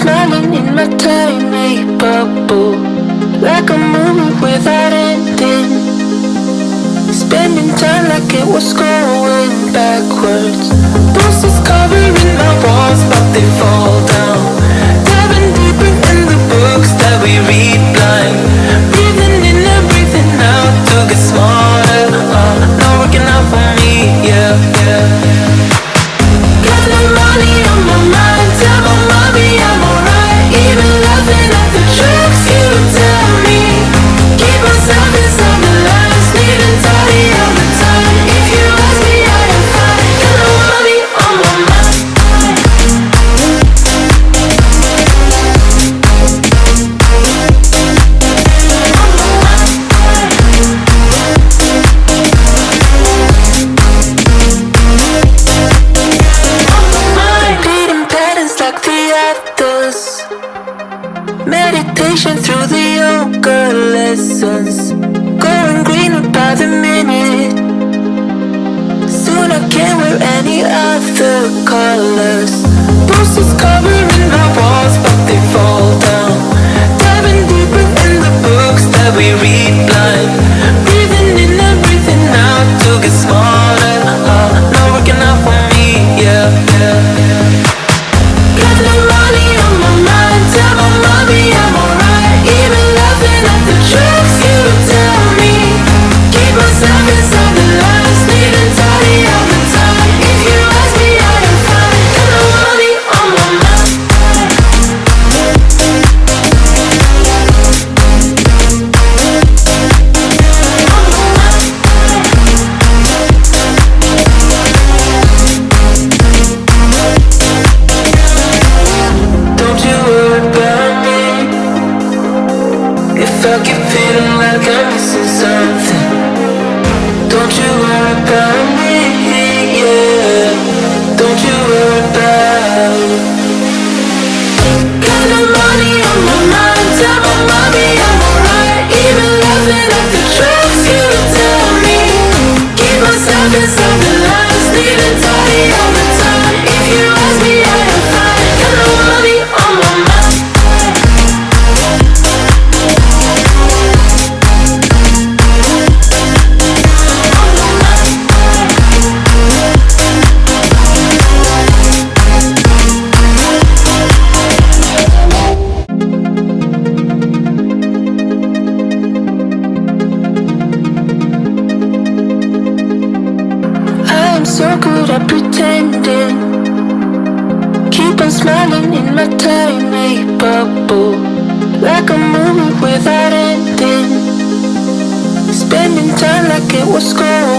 smiling in my tiny bubble, like a movie without ending. Spending time like it was going backwards. Posters covering my walls, but they fall down. Diving deeper in the books that we read blind. Breathing in and breathing out to get smarter. Not working out for me, yeah, yeah. Got no money on my mind. Tell my mommy I'm alright. Even laughing at the jokes you tell me. Keep myself inside the lines. Neat and tidy all the time. If you ask me, I am fine. Got no money on my mind. Repeating patterns like the others. Meditation through the yoga lessons. Going greener by the minute. Soon I can't wear any other colors. Posters covering my walls, but they fall down. Diving deeper in the books that we read blind. Breathing in and breathing out to get smarter. Not working out for me, yeah, yeah. Got no money on my mind. Tell my mommy I'm alright. Even laughing at the jokes you tell me. Keep myself inside the lines. Neat and tidy all the time. If you ask me, I am fine. Got no money on my mind. Don't you worry about me. If I keep feeling like I'm missing something, don't you worry about me, yeah. Don't you worry about. Got no money on my mind. Tell my mommy I'm alright. Even laughing at the jokes you tell me. Keep myself inside the lines. Neat and tidy all the time. If you ask me, I am fine. Got no money on my mind. I am so good at pretending. Keep on smiling in my tiny bubble, like a movie without ending. Spending time like it was going